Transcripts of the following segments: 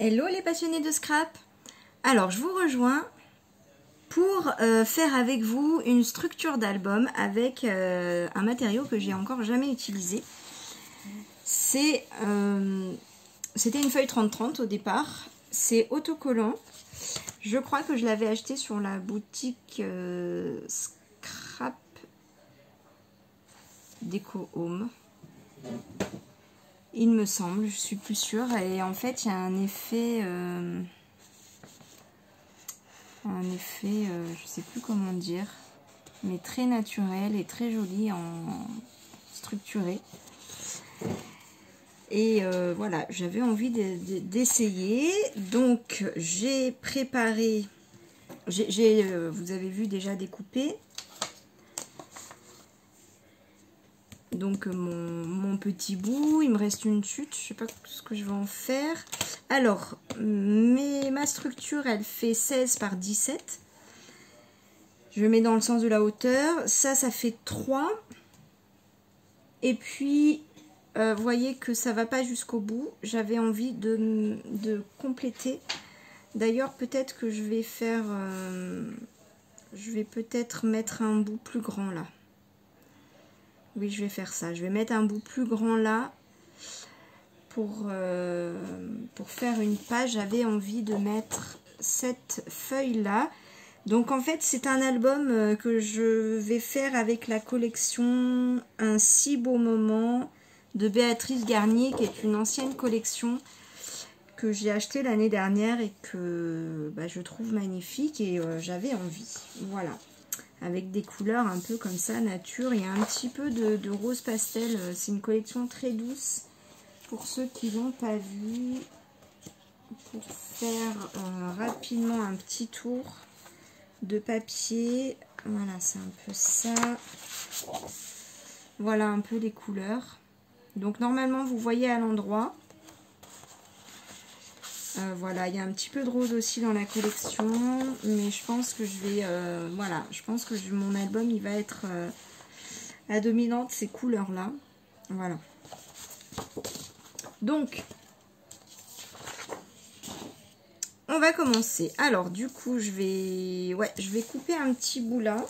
Hello les passionnés de scrap. Alors je vous rejoins pour faire avec vous une structure d'album avec un matériau que j'ai encore jamais utilisé. C'était une feuille 30-30 au départ. C'est autocollant. Je crois que je l'avais acheté sur la boutique Scrap Déco Home. Il me semble, je suis plus sûre. Et en fait, il y a un effet, je sais plus comment dire, mais très naturel et très joli en structuré. Et voilà, j'avais envie d'essayer. Donc, j'ai préparé, vous avez vu déjà découpé. Donc mon petit bout, il me reste une chute, je sais pas ce que je vais en faire. Alors, ma structure, elle fait 16 par 17. Je mets dans le sens de la hauteur. Ça fait 3. Et puis, vous voyez que ça va pas jusqu'au bout. J'avais envie de compléter. D'ailleurs, peut-être que je vais faire... je vais peut-être mettre un bout plus grand là. Oui, je vais faire ça. Je vais mettre un bout plus grand là pour faire une page. J'avais envie de mettre cette feuille là. Donc en fait, c'est un album que je vais faire avec la collection Un si beau moment de Béatrice Garnier, qui est une ancienne collection que j'ai achetée l'année dernière et que je trouve magnifique et j'avais envie. Voilà. Avec des couleurs un peu comme ça, nature. Il y a un petit peu de rose pastel. C'est une collection très douce. Pour ceux qui n'ont pas vu, pour faire rapidement un petit tour de papier. Voilà, c'est un peu ça. Voilà un peu les couleurs. Donc normalement, vous voyez à l'endroit. Voilà, il y a un petit peu de rose aussi dans la collection, mais je pense que je vais, voilà, je pense que mon album, il va être à dominante ces couleurs-là. Voilà. Donc, on va commencer. Alors, du coup, je vais couper un petit bout là,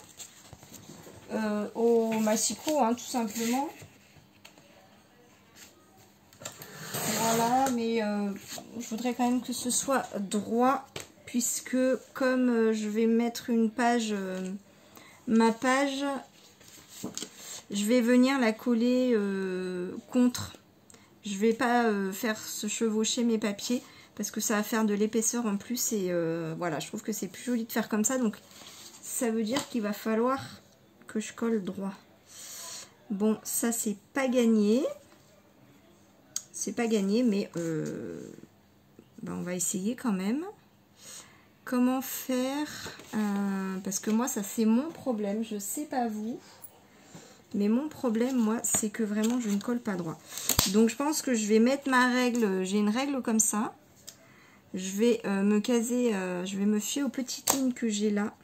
au massicot, hein, tout simplement. Voilà, mais je voudrais quand même que ce soit droit, puisque comme je vais mettre une page, ma page, je vais venir la coller contre. Je vais pas faire se chevaucher mes papiers, parce que ça va faire de l'épaisseur en plus, et voilà, je trouve que c'est plus joli de faire comme ça, donc ça veut dire qu'il va falloir que je colle droit. Bon, ça c'est pas gagné. C'est pas gagné, mais on va essayer quand même. Comment faire parce que moi, ça c'est mon problème. Je sais pas vous, mais mon problème, moi, c'est que vraiment, je ne colle pas droit. Donc, je pense que je vais mettre ma règle. J'ai une règle comme ça. Je vais me caser, je vais me fier aux petites lignes que j'ai là.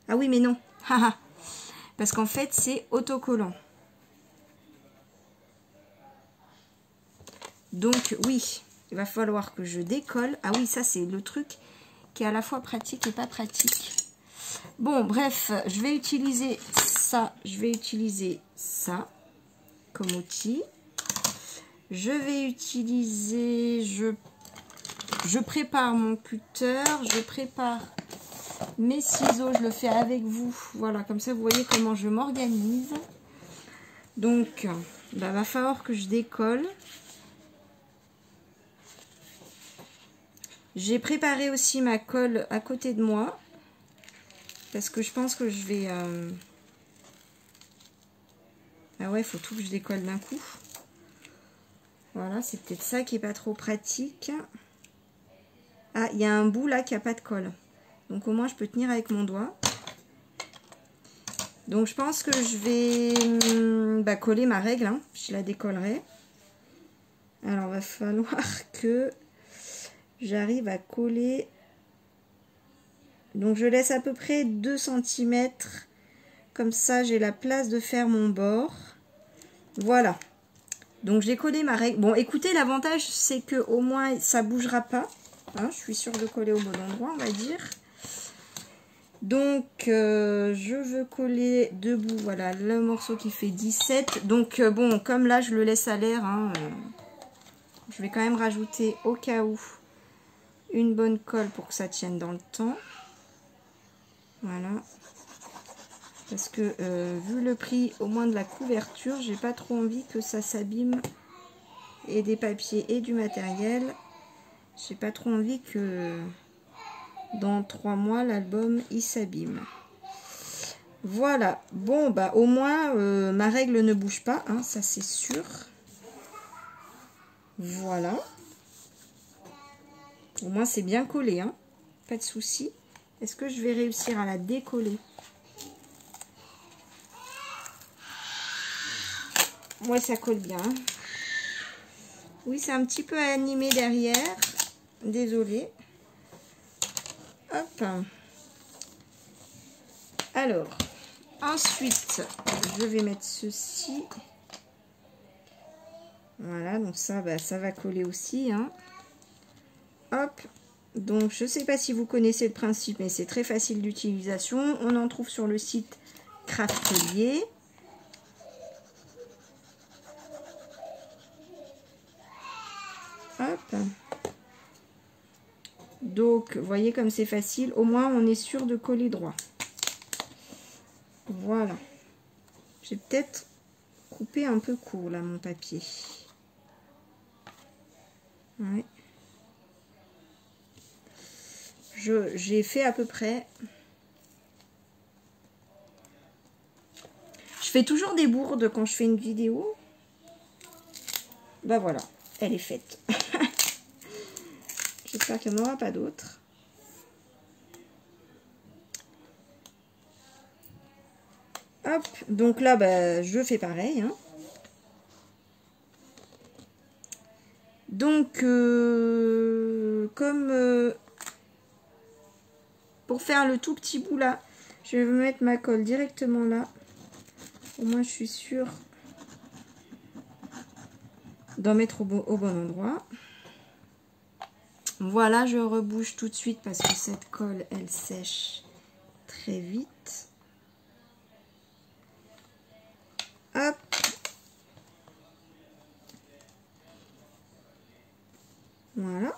Ah oui, mais non. Parce qu'en fait, c'est autocollant. Donc oui, il va falloir que je décolle. Ah oui, ça c'est le truc qui est à la fois pratique et pas pratique. Bon, bref, je vais utiliser ça. Je vais utiliser ça comme outil. Je vais utiliser... Je prépare mon cutter. Je prépare mes ciseaux. Je le fais avec vous. Voilà, comme ça vous voyez comment je m'organise. Donc, va falloir que je décolle. J'ai préparé aussi ma colle à côté de moi, parce que je pense que je vais... Ah ouais, il faut tout que je décolle d'un coup. Voilà, c'est peut-être ça qui est pas trop pratique. Ah, il y a un bout là qui a pas de colle. Donc au moins je peux tenir avec mon doigt. Donc je pense que je vais coller ma règle, hein. Je la décollerai. Alors il va falloir que... j'arrive à coller, donc je laisse à peu près 2 cm, comme ça j'ai la place de faire mon bord. Voilà, Donc j'ai collé ma règle. Bon, écoutez, l'avantage c'est que au moins ça bougera pas. Hein, je suis sûre de coller au bon endroit, on va dire. Donc je veux coller debout. Voilà, le morceau qui fait 17. Donc bon, comme là je le laisse à l'air, hein, je vais quand même rajouter au cas où une bonne colle pour que ça tienne dans le temps. Voilà. Parce que vu le prix au moins de la couverture, j'ai pas trop envie que ça s'abîme. Et des papiers et du matériel. J'ai pas trop envie que dans 3 mois l'album il s'abîme. Voilà. Bon bah au moins ma règle ne bouge pas, hein, ça c'est sûr. Voilà. Au moins c'est bien collé, hein. Pas de souci. Est-ce que je vais réussir à la décoller? Ouais, ça colle bien. Oui, c'est un petit peu animé derrière. Désolée. Hop. Alors, ensuite, je vais mettre ceci. Voilà, donc ça, bah, ça va coller aussi, hein. Hop. Donc, je ne sais pas si vous connaissez le principe, mais c'est très facile d'utilisation. On en trouve sur le site Craftelier. Hop. Donc, vous voyez comme c'est facile. Au moins, on est sûr de coller droit. Voilà. J'ai peut-être coupé un peu court, là, mon papier. Ouais. J'ai fait à peu près. Je fais toujours des bourdes quand je fais une vidéo. Bah voilà, elle est faite. J'espère qu'il n'y en aura pas d'autres. Hop, donc là, bah, je fais pareil. Hein. Donc, comme pour faire le tout petit bout là, je vais mettre ma colle directement là. Au moins, je suis sûre d'en mettre au bon endroit. Voilà, je rebouche tout de suite parce que cette colle, elle sèche très vite. Hop. Voilà.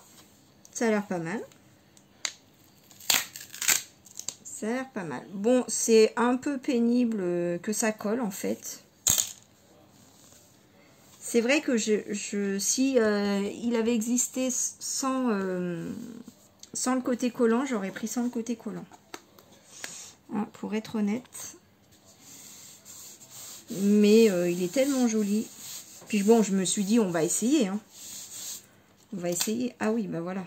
Ça a l'air pas mal. Ça a l'air pas mal. Bon, c'est un peu pénible que ça colle en fait. C'est vrai que si il avait existé sans le côté collant, j'aurais pris sans le côté collant. Hein, pour être honnête. Mais il est tellement joli. Puis bon, je me suis dit, on va essayer. Hein. On va essayer. Ah oui, bah voilà.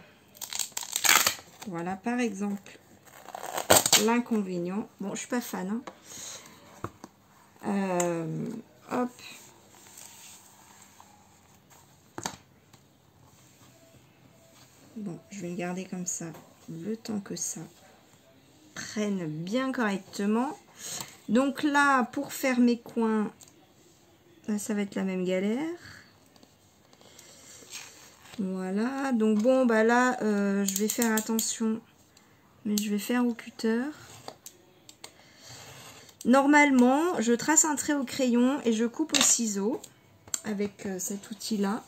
Voilà, par exemple, l'inconvénient. Bon, je suis pas fan. Hein. Hop. Bon, je vais le garder comme ça, le temps que ça prenne bien correctement. Donc là, pour faire mes coins, là, ça va être la même galère. Voilà, donc bon, bah là, je vais faire attention, mais je vais faire au cutter. Normalement, je trace un trait au crayon et je coupe au ciseau avec cet outil-là.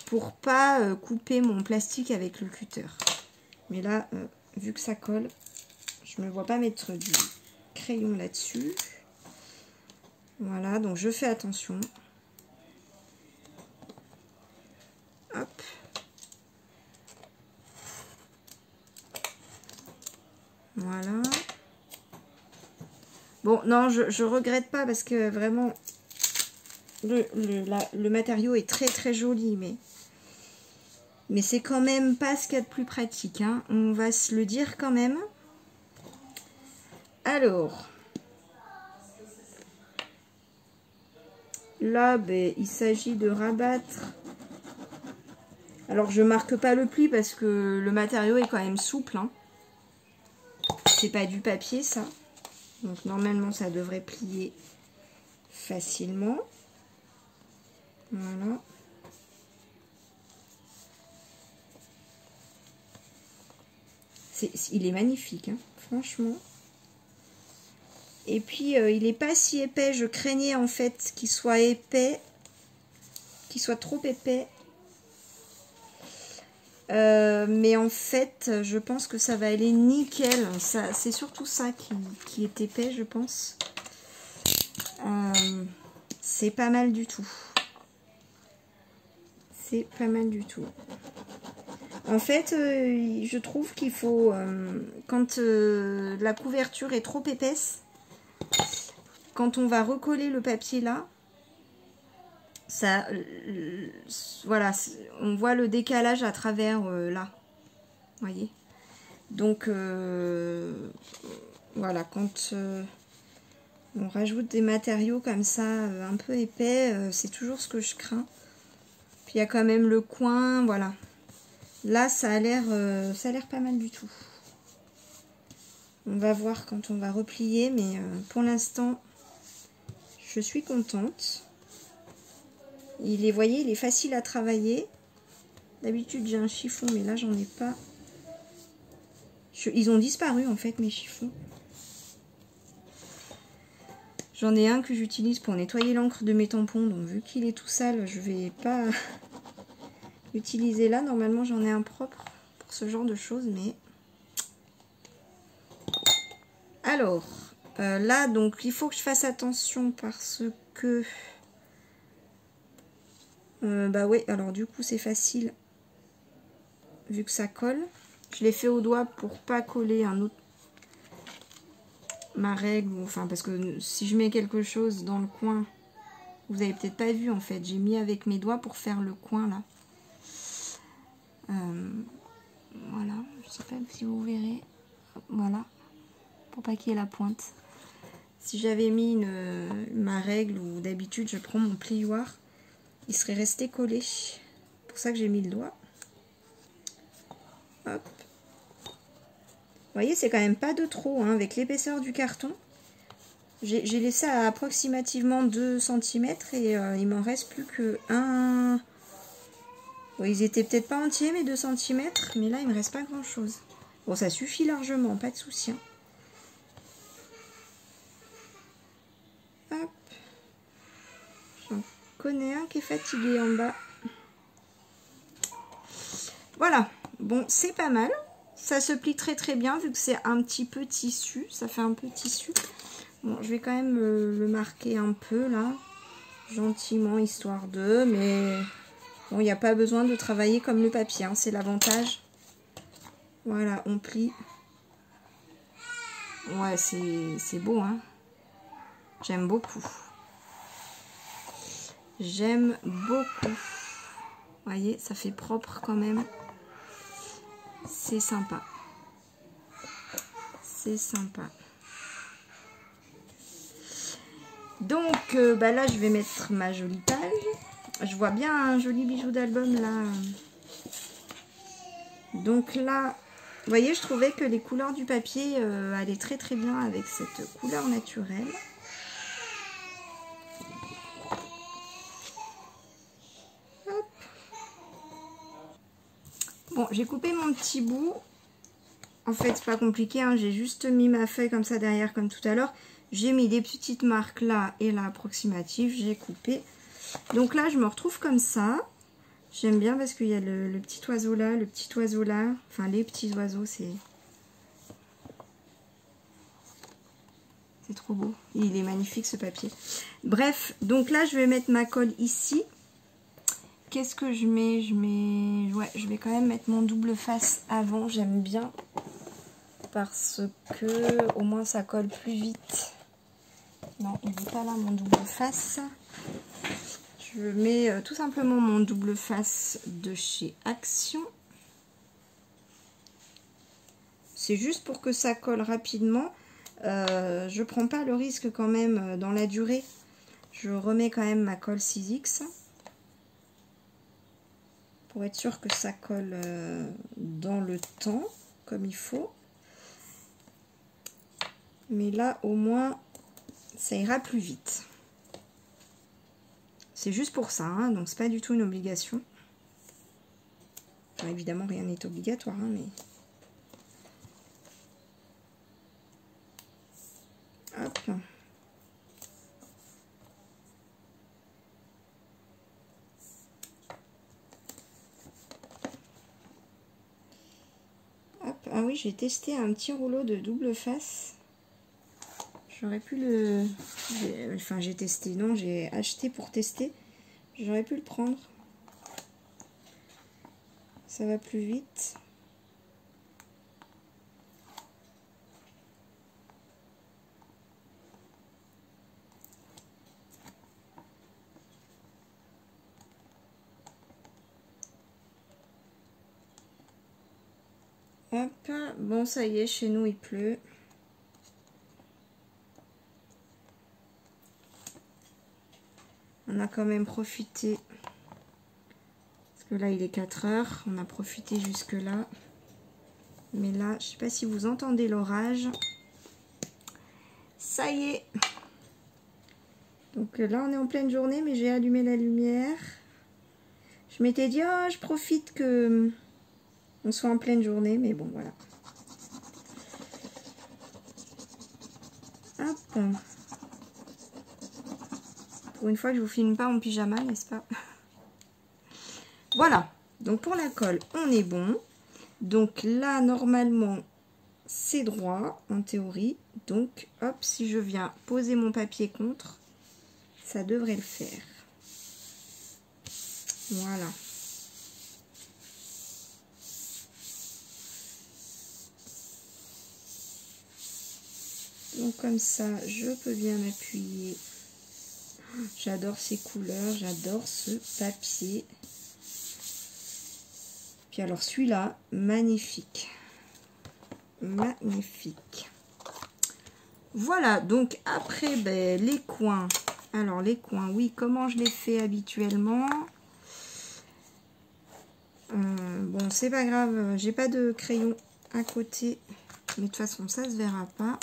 Pour pas couper mon plastique avec le cutter. Mais là, vu que ça colle, je me vois pas mettre du crayon là-dessus. Voilà, donc je fais attention. Hop. Voilà. Bon, non, je regrette pas parce que vraiment, le matériau est très très joli, mais c'est quand même pas ce qu'il y a de plus pratique, hein. On va se le dire quand même. Alors, là, ben, il s'agit de rabattre. Alors, je marque pas le pli parce que le matériau est quand même souple, hein. C'est pas du papier, ça. Donc, normalement, ça devrait plier facilement. Voilà. Il est magnifique, hein, franchement. Et puis, il n'est pas si épais. Je craignais en fait qu'il soit épais, qu'il soit trop épais. Mais en fait, je pense que ça va aller nickel. C'est surtout ça qui est épais, je pense. C'est pas mal du tout. C'est pas mal du tout. En fait, je trouve qu'il faut, quand la couverture est trop épaisse, quand on va recoller le papier là, ça, voilà, on voit le décalage à travers là, voyez. Donc, voilà, quand on rajoute des matériaux comme ça, un peu épais, c'est toujours ce que je crains. Puis il y a quand même le coin, voilà. Là, ça a l'air pas mal du tout. On va voir quand on va replier, mais pour l'instant, je suis contente. Vous voyez, il est facile à travailler. D'habitude, j'ai un chiffon, mais là, j'en ai pas. Ils ont disparu, en fait, mes chiffons. J'en ai un que j'utilise pour nettoyer l'encre de mes tampons. Donc, vu qu'il est tout sale, je vais pas l'utiliser là. Normalement, j'en ai un propre pour ce genre de choses, mais... Alors, là, donc, il faut que je fasse attention parce que... bah oui, alors du coup, c'est facile, vu que ça colle. Je l'ai fait au doigt pour pas coller un autre... ma règle, enfin, parce que si je mets quelque chose dans le coin, vous avez peut-être pas vu, en fait. J'ai mis avec mes doigts pour faire le coin, là. Voilà, je sais pas si vous verrez. Voilà. Pour pas qu'il y ait la pointe. Si j'avais mis ma règle ou d'habitude je prends mon plioir, il serait resté collé. C'est pour ça que j'ai mis le doigt. Hop. Vous voyez, c'est quand même pas de trop hein, avec l'épaisseur du carton. J'ai laissé à approximativement 2 cm et il m'en reste plus que 1. Bon, ils étaient peut-être pas entiers mes 2 cm, mais là il me reste pas grand chose. Bon, ça suffit largement, pas de souci. Hein. Hop. J'en connais un qui est fatigué en bas. Voilà. Bon, c'est pas mal. Ça se plie très très bien vu que c'est un petit peu tissu. Ça fait un peu tissu. Bon, je vais quand même le marquer un peu là. Gentiment, histoire de... Mais bon, il n'y a pas besoin de travailler comme le papier. Hein, c'est l'avantage. Voilà, on plie. Ouais, c'est beau, hein. J'aime beaucoup. J'aime beaucoup. Vous voyez, ça fait propre quand même. C'est sympa. C'est sympa. Donc, bah là, je vais mettre ma jolie page. Je vois bien un joli bijou d'album, là. Donc là, vous voyez, je trouvais que les couleurs du papier allaient très très bien avec cette couleur naturelle. Hop. Bon, j'ai coupé mon petit bout. En fait, c'est pas compliqué, hein. J'ai juste mis ma feuille comme ça derrière, comme tout à l'heure. J'ai mis des petites marques là et là approximatives. J'ai coupé. Donc là, je me retrouve comme ça. J'aime bien parce qu'il y a le petit oiseau là, le petit oiseau là. Enfin, les petits oiseaux, c'est trop beau. Il est magnifique ce papier. Bref, donc là, je vais mettre ma colle ici. Qu'est-ce que je mets? Ouais, je vais quand même mettre mon double face avant. J'aime bien parce que au moins ça colle plus vite. Non, il n'est pas là mon double face. Je mets tout simplement mon double face de chez Action. C'est juste pour que ça colle rapidement. Je prends pas le risque quand même dans la durée. Je remets quand même ma colle 6X. Pour être sûr que ça colle dans le temps, comme il faut. Mais là, au moins, ça ira plus vite. C'est juste pour ça, hein, donc c'est pas du tout une obligation. Enfin, évidemment, rien n'est obligatoire, hein, mais... Hop. Hop. Ah oui, j'ai testé un petit rouleau de double face. J'aurais pu le... Enfin, j'ai testé, non, j'ai acheté pour tester. J'aurais pu le prendre. Ça va plus vite. Hop, bon ça y est, chez nous il pleut. On a quand même profité, parce que là il est 4 heures, on a profité jusque là. Mais là, je sais pas si vous entendez l'orage. Ça y est. Donc là on est en pleine journée, mais j'ai allumé la lumière. Je m'étais dit, oh je profite que on soit en pleine journée, mais bon voilà. Hop. Pour une fois que je vous filme pas en pyjama, n'est-ce pas? Voilà. Donc pour la colle, on est bon. Donc là, normalement, c'est droit, en théorie. Donc, hop, si je viens poser mon papier contre, ça devrait le faire. Voilà. Donc comme ça, je peux bien appuyer. J'adore ces couleurs, j'adore ce papier. Puis alors celui-là, magnifique. Magnifique. Voilà, donc après, ben, les coins. Alors les coins, oui, comment je les fais habituellement. Bon, c'est pas grave, j'ai pas de crayon à côté. Mais de toute façon, ça se verra pas.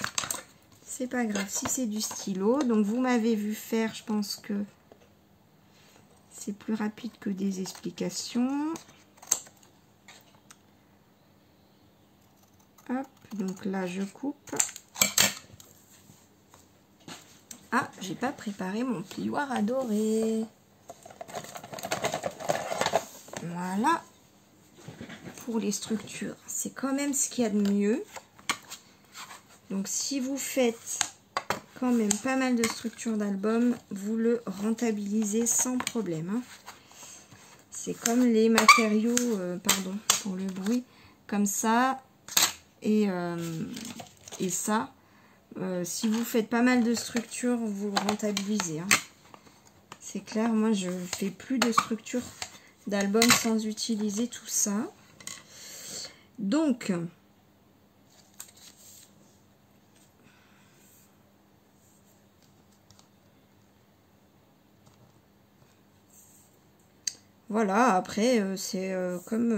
C'est pas grave si c'est du stylo. Donc vous m'avez vu faire, je pense que c'est plus rapide que des explications. Hop, donc là je coupe. Ah, j'ai pas préparé mon plioir à dorer. Voilà. Pour les structures, c'est quand même ce qu'il y a de mieux. Donc si vous faites quand même pas mal de structures d'album, vous le rentabilisez sans problème. Hein. C'est comme les matériaux, pardon pour le bruit, comme ça et ça. Si vous faites pas mal de structures, vous le rentabilisez. Hein. C'est clair, moi je fais plus de structures d'album sans utiliser tout ça. Donc, voilà, après, c'est comme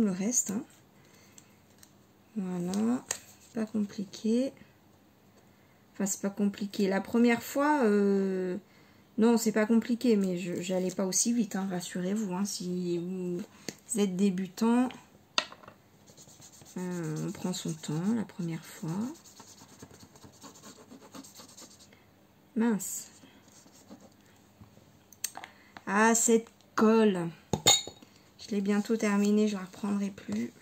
le reste. Hein. Voilà, pas compliqué. Enfin, c'est pas compliqué. La première fois, non, c'est pas compliqué, mais j'allais pas aussi vite, hein, rassurez-vous. Hein, si vous êtes débutant, on prend son temps la première fois. Mince. Ah, cette colle. Je l'ai bientôt terminée, je la reprendrai plus.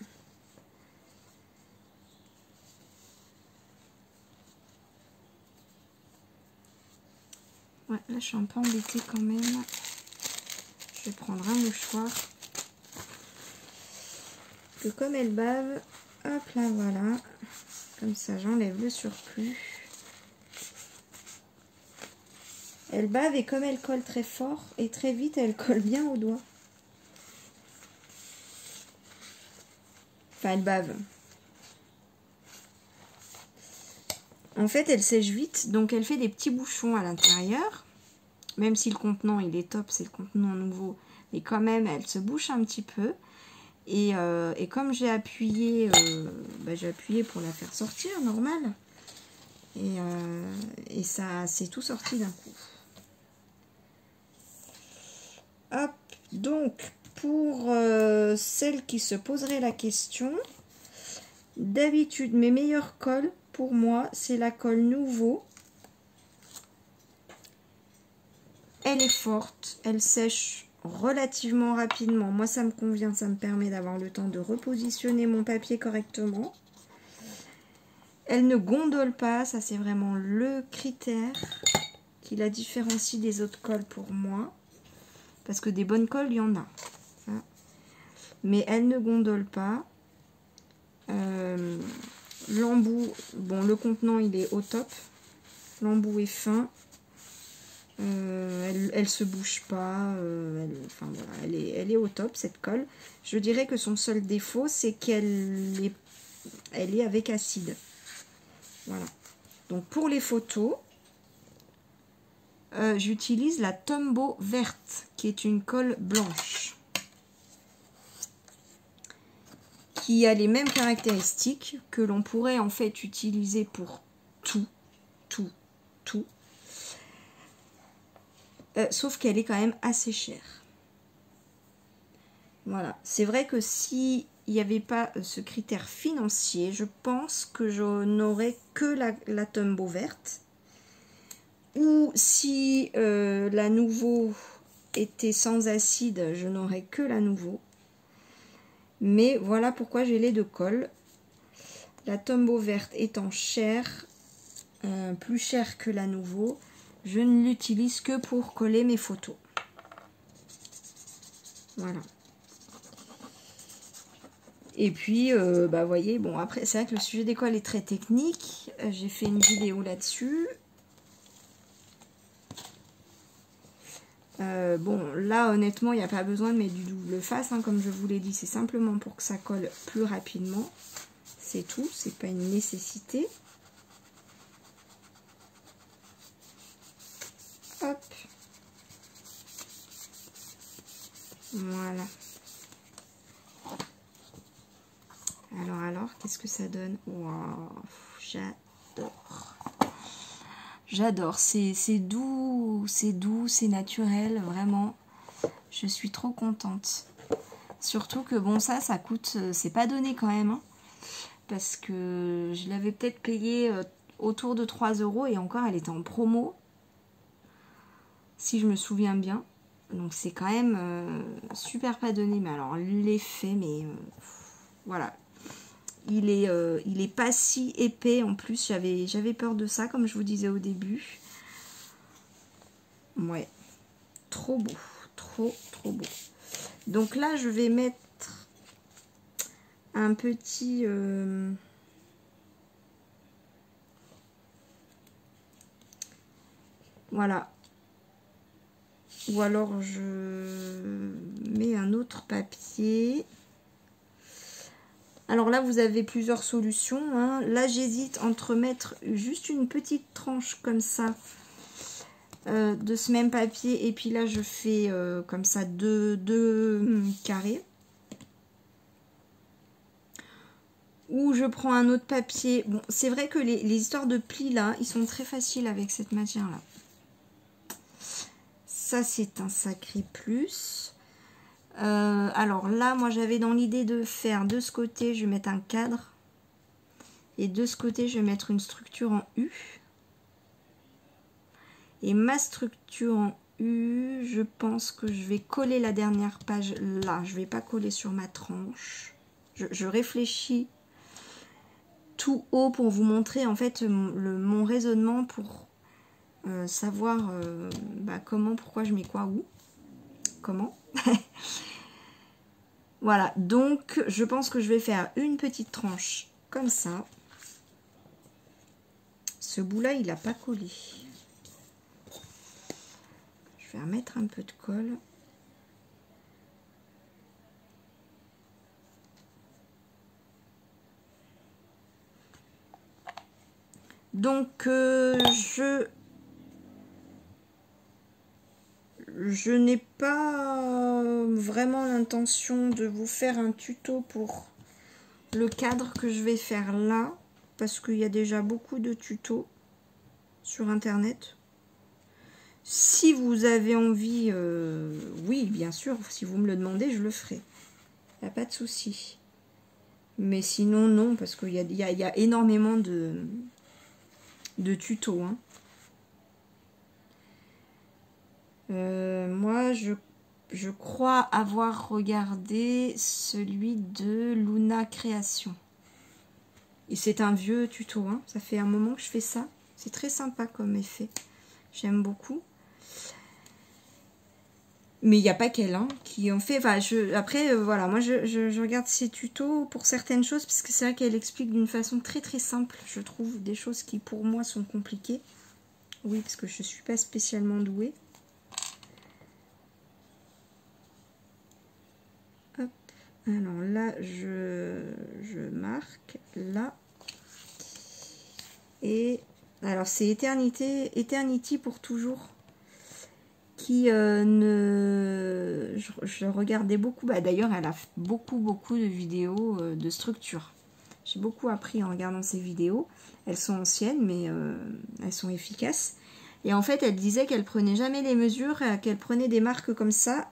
Ouais, là je suis un peu embêtée quand même. Je vais prendre un mouchoir. Que comme elle bave, hop là voilà. Comme ça j'enlève le surplus. Elle bave et comme elle colle très fort et très vite, elle colle bien au doigt. Enfin elle bave. En fait elle sèche vite, donc elle fait des petits bouchons à l'intérieur. Même si le contenant il est top, c'est le contenant nouveau. Mais quand même elle se bouche un petit peu. Et comme j'ai appuyé pour la faire sortir, normal. Et ça c'est tout sorti d'un coup. Hop, donc pour celles qui se poseraient la question, d'habitude mes meilleures colles pour moi c'est la colle Nouveau. Elle est forte, elle sèche relativement rapidement. Moi ça me convient, ça me permet d'avoir le temps de repositionner mon papier correctement. Elle ne gondole pas, ça c'est vraiment le critère qui la différencie des autres colles pour moi. Parce que des bonnes colles, il y en a. Mais elle ne gondole pas. L'embout, bon le contenant il est au top. L'embout est fin. Elle se bouge pas. Enfin, voilà, elle est au top cette colle. Je dirais que son seul défaut c'est qu'elle est avec acide. Voilà. Donc pour les photos, j'utilise la Tombow verte, qui est une colle blanche, qui a les mêmes caractéristiques que l'on pourrait en fait utiliser pour tout. Sauf qu'elle est quand même assez chère. Voilà. C'est vrai que si il n'y avait pas ce critère financier, je pense que je n'aurais que la Tombow verte. Ou si la Nouveau était sans acide, je n'aurais que la Nouveau. Mais voilà pourquoi j'ai les deux colles. La Tombow verte étant chère, plus chère que la Nouveau, je ne l'utilise que pour coller mes photos. Voilà. Et puis, bah voyez, bon après c'est vrai que le sujet des colles est très technique. J'ai fait une vidéo là-dessus. Bon, là honnêtement, il n'y a pas besoin de mettre du double face, hein, comme je vous l'ai dit, c'est simplement pour que ça colle plus rapidement. C'est tout, c'est pas une nécessité. Hop. Voilà. Alors, qu'est-ce que ça donne? Waouh, j'adore. J'adore, c'est doux, c'est naturel, vraiment. Je suis trop contente. Surtout que bon, ça coûte, c'est pas donné quand même. Hein, parce que je l'avais peut-être payé autour de 3 € et encore elle était en promo. Si je me souviens bien. Donc c'est quand même super pas donné. Mais alors l'effet, mais voilà. Il est pas si épais en plus. J'avais peur de ça comme je vous disais au début. Ouais. Trop beau. Trop beau. Donc là je vais mettre un petit... voilà. Ou alors je mets un autre papier. Alors là, vous avez plusieurs solutions. Hein. Là, j'hésite entre mettre juste une petite tranche comme ça de ce même papier. Et puis là, je fais comme ça deux carrés. Ou je prends un autre papier. Bon, c'est vrai que les histoires de plis là, ils sont très faciles avec cette matière-là. Ça, c'est un sacré plus. Alors là, moi, j'avais dans l'idée de faire de ce côté, je vais mettre un cadre. Et de ce côté, je vais mettre une structure en U. Et ma structure en U, je pense que je vais coller la dernière page là. Je ne vais pas coller sur ma tranche. Je réfléchis tout haut pour vous montrer en fait mon raisonnement pour savoir comment, pourquoi je mets quoi où. Comment. Voilà, donc je pense que je vais faire une petite tranche comme ça. Ce bout-là, il n'a pas collé. Je vais remettre un peu de colle. Donc, je n'ai pas vraiment l'intention de vous faire un tuto pour le cadre que je vais faire là, parce qu'il y a déjà beaucoup de tutos sur internet. Si vous avez envie, oui, bien sûr, si vous me le demandez, je le ferai. Il n'y a pas de souci. Mais sinon, non, parce qu'il y a énormément de tutos. Hein. Moi, je crois avoir regardé celui de Luna Création. Et c'est un vieux tuto, hein. Ça fait un moment que je fais ça. C'est très sympa comme effet. J'aime beaucoup. Mais il n'y a pas qu'elle hein, qui en fait. Enfin, après, voilà, moi je regarde ses tutos pour certaines choses parce que c'est vrai qu'elle explique d'une façon très très simple, je trouve, des choses qui pour moi sont compliquées. Oui, parce que je ne suis pas spécialement douée. Hop. Alors là, je marque là. Et alors c'est Eternity pour toujours. Qui je regardais beaucoup, bah, d'ailleurs elle a beaucoup de vidéos de structure. J'ai beaucoup appris en regardant ces vidéos. Elles sont anciennes mais elles sont efficaces. Et en fait elle disait qu'elle prenait jamais les mesures, qu'elle prenait des marques comme ça.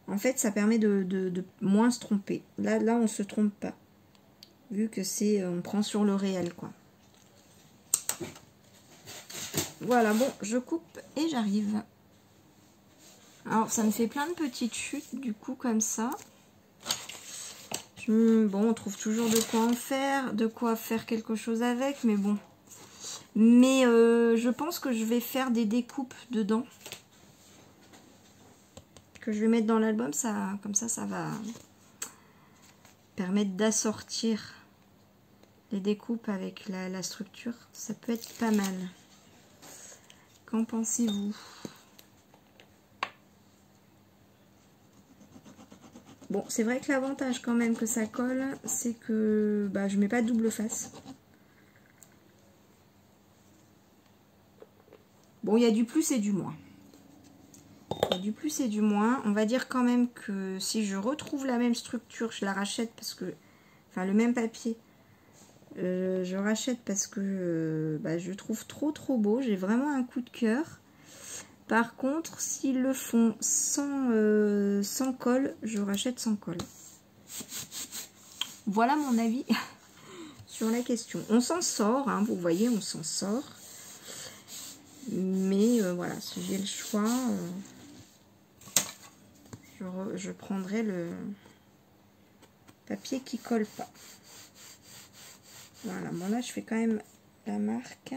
En fait ça permet de moins se tromper. Là on se trompe pas. Vu que c'est on prend sur le réel quoi. Voilà, bon, je coupe et j'arrive. Alors, ça me fait plein de petites chutes, du coup, comme ça. Bon, on trouve toujours de quoi en faire, de quoi faire quelque chose avec, mais bon. Mais je pense que je vais faire des découpes dedans. Que je vais mettre dans l'album, ça, comme ça va permettre d'assortir les découpes avec la structure. Ça peut être pas mal. Qu'en pensez-vous ? Bon, c'est vrai que l'avantage quand même que ça colle, c'est que bah, je mets pas de double face. Bon, il y a du plus et du moins. Il y a du plus et du moins. On va dire quand même que si je retrouve la même structure, je la rachète parce que... Enfin, le même papier. Je rachète parce que bah, je trouve trop beau. J'ai vraiment un coup de cœur. Par contre, s'ils le font sans colle, je rachète sans colle. Voilà mon avis sur la question. On s'en sort, hein, vous voyez, on s'en sort. Mais voilà, si j'ai le choix, je prendrai le papier qui colle pas. Voilà, bon là je fais quand même la marque.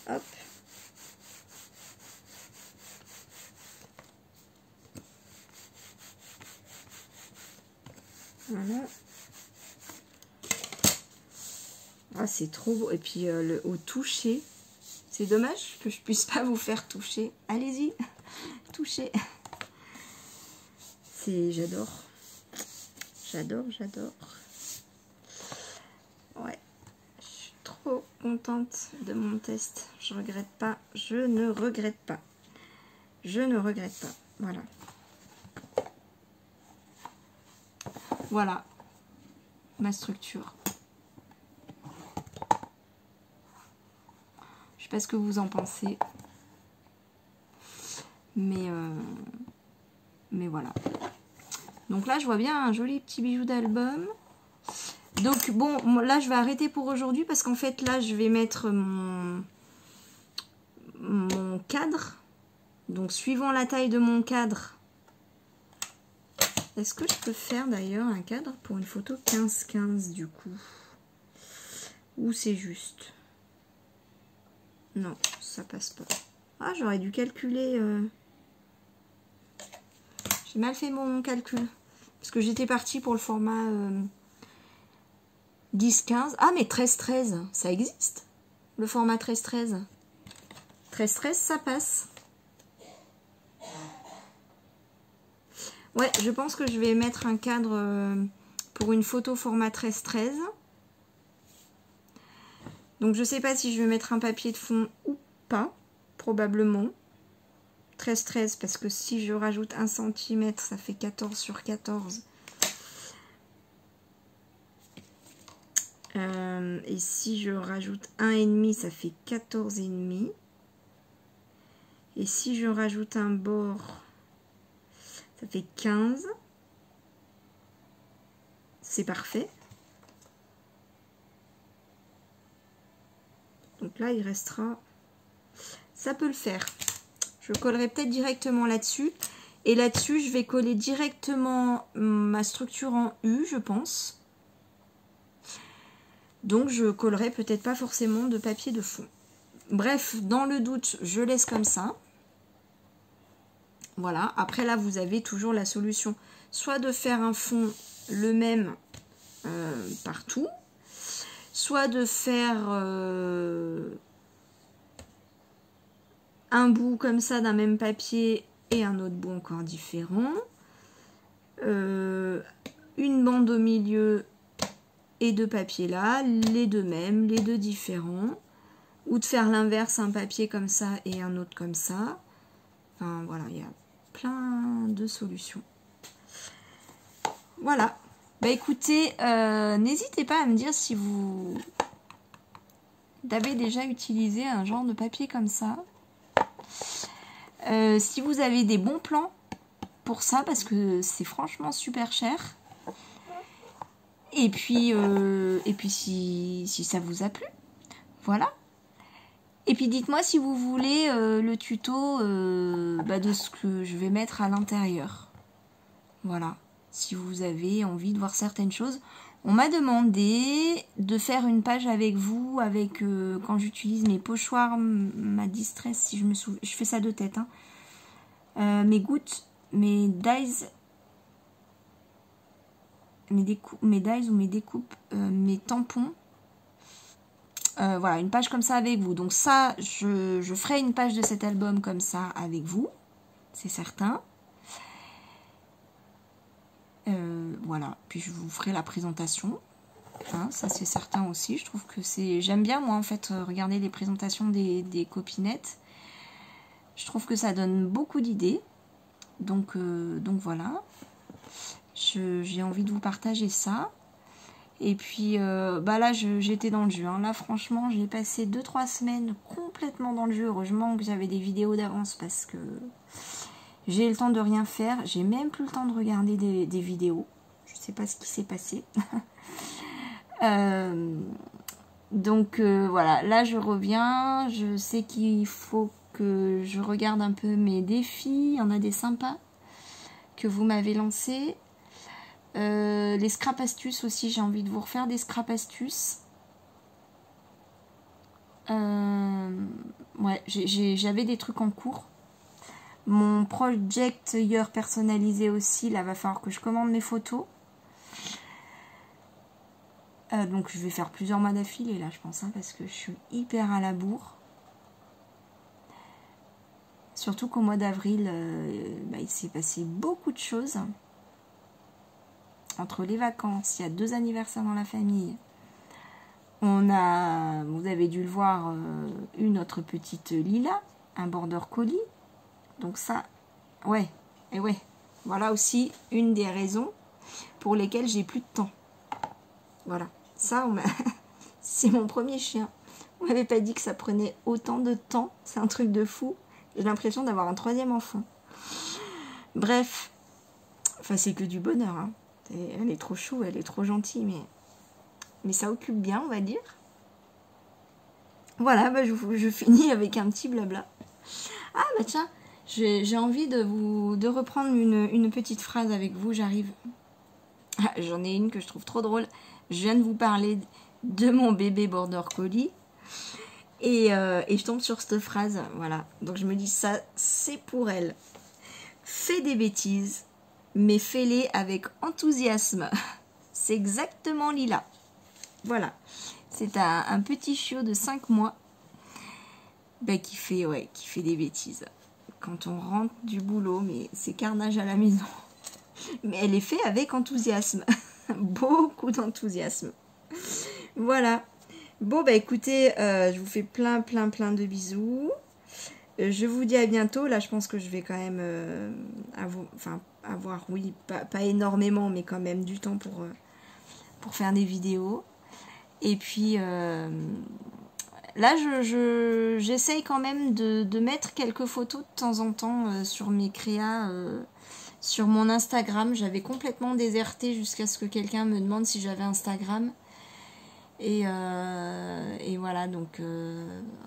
Hop. Voilà. Ah, c'est trop beau. Et puis au toucher, c'est dommage que je puisse pas vous faire toucher. Allez-y, touchez. J'adore. J'adore. Ouais. Je suis trop contente de mon test. Je regrette pas. Je ne regrette pas. Je ne regrette pas. Voilà. Voilà ma structure. Je sais pas ce que vous en pensez. Mais voilà. Donc là, je vois bien un joli petit bijou d'album. Donc bon, là, je vais arrêter pour aujourd'hui parce qu'en fait, là, je vais mettre mon cadre. Donc, suivant la taille de mon cadre, est-ce que je peux faire d'ailleurs un cadre pour une photo 15-15 du coup? Ou c'est juste? Non, ça passe pas. Ah, j'aurais dû calculer. J'ai mal fait mon calcul. Parce que j'étais partie pour le format 10-15. Ah, mais 13-13, ça existe? Le format 13-13. 13-13, ça passe. Ouais, je pense que je vais mettre un cadre pour une photo format 13-13. Donc je sais pas si je vais mettre un papier de fond ou pas, probablement. 13-13 parce que si je rajoute 1 cm, ça fait 14 sur 14. Et si je rajoute 1,5, ça fait 14,5. Et si je rajoute un bord, ça fait 15. C'est parfait. Donc là, il restera... Ça peut le faire. Je collerai peut-être directement là-dessus. Et là-dessus, je vais coller directement ma structure en U, je pense. Donc, je collerai peut-être pas forcément de papier de fond. Bref, dans le doute, je laisse comme ça. Voilà. Après, là, vous avez toujours la solution. Soit de faire un fond le même partout. Soit de faire un bout comme ça d'un même papier et un autre bout encore différent. Une bande au milieu et deux papiers là, les deux mêmes, les deux différents. Ou de faire l'inverse, un papier comme ça et un autre comme ça. Enfin voilà, il y a plein de solutions. Voilà. Bah écoutez, n'hésitez pas à me dire si vous avez déjà utilisé un genre de papier comme ça. Si vous avez des bons plans pour ça, parce que c'est franchement super cher. Et puis si ça vous a plu. Voilà. Et puis dites-moi si vous voulez le tuto de ce que je vais mettre à l'intérieur. Voilà. Si vous avez envie de voir certaines choses. On m'a demandé de faire une page avec vous, avec quand j'utilise mes pochoirs, ma distress, si je me souviens. Je fais ça de tête. Hein. Mes gouttes, mes dies, mes dies ou mes découpes, mes tampons. Voilà, une page comme ça avec vous. Donc ça, je ferai une page de cet album comme ça avec vous. C'est certain. Voilà, puis je vous ferai la présentation. Hein, ça c'est certain aussi. Je trouve que c'est... J'aime bien moi en fait regarder les présentations des copinettes. Je trouve que ça donne beaucoup d'idées. Donc voilà. J'ai envie de vous partager ça. Et puis là j'étais dans le jus. Hein. Là franchement j'ai passé 2-3 semaines complètement dans le jus. Heureusement que j'avais des vidéos d'avance parce que j'ai le temps de rien faire. J'ai même plus le temps de regarder des vidéos. Je sais pas ce qui s'est passé. Donc voilà, là je reviens. Je sais qu'il faut que je regarde un peu mes défis. Il y en a des sympas que vous m'avez lancés. Les scrap astuces aussi, j'ai envie de vous refaire des scrap astuces. Ouais, j'avais des trucs en cours. Mon project year personnalisé aussi, là va falloir que je commande mes photos. Donc je vais faire plusieurs mois d'affilée là je pense, hein, parce que je suis hyper à la bourre. Surtout qu'au mois d'avril, il s'est passé beaucoup de choses. Entre les vacances, il y a 2 anniversaires dans la famille. On a, vous avez dû le voir, une autre petite Lila, un border collie. Donc ça, ouais, et ouais. Voilà aussi une des raisons pour lesquelles j'ai plus de temps. Voilà, ça, c'est mon premier chien. On m'avait pas dit que ça prenait autant de temps. C'est un truc de fou. J'ai l'impression d'avoir un 3e enfant. Bref, enfin c'est que du bonheur. Hein. Elle est trop chou, elle est trop gentille, mais ça occupe bien, on va dire. Voilà, je finis avec un petit blabla. Ah bah tiens, j'ai envie de reprendre une petite phrase avec vous, j'arrive. Ah, j'en ai une que je trouve trop drôle. Je viens de vous parler de mon bébé border collie. Et je tombe sur cette phrase, voilà. Donc je me dis ça, c'est pour elle. Fais des bêtises, mais fais-les avec enthousiasme. C'est exactement Lila. Voilà. C'est un petit chiot de 5 mois qui fait des bêtises. Quand on rentre du boulot, mais c'est carnage à la maison. Mais elle est faite avec enthousiasme. Beaucoup d'enthousiasme. Voilà. Bon, écoutez, je vous fais plein de bisous. Je vous dis à bientôt. Là, je pense que je vais quand même avoir, oui, pas énormément, mais quand même du temps pour faire des vidéos. Et puis là j'essaye quand même de mettre quelques photos de temps en temps sur mes créas, sur mon Instagram. J'avais complètement déserté jusqu'à ce que quelqu'un me demande si j'avais Instagram. Et voilà, donc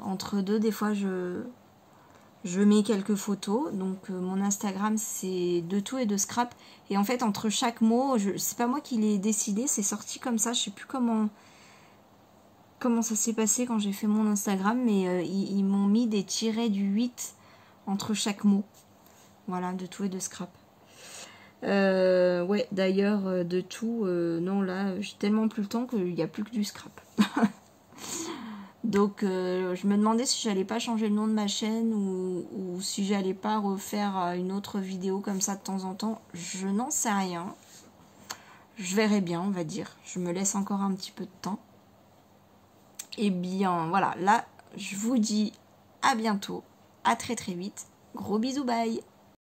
entre deux, des fois je mets quelques photos. Donc mon Instagram c'est de tout et de scrap. Et en fait entre chaque mot, c'est pas moi qui l'ai décidé, c'est sorti comme ça. Je sais plus comment ça s'est passé quand j'ai fait mon Instagram, mais ils m'ont mis des tirets du 8 entre chaque mot. Voilà, de tout et de scrap. Ouais, d'ailleurs, de tout, non, là, j'ai tellement plus le temps qu'il n'y a plus que du scrap. Donc, je me demandais si j'allais pas changer le nom de ma chaîne ou si j'allais pas refaire une autre vidéo comme ça de temps en temps. Je n'en sais rien. Je verrai bien, on va dire. Je me laisse encore un petit peu de temps. Et bien, voilà, là, je vous dis à bientôt, à très très vite. Gros bisous, bye!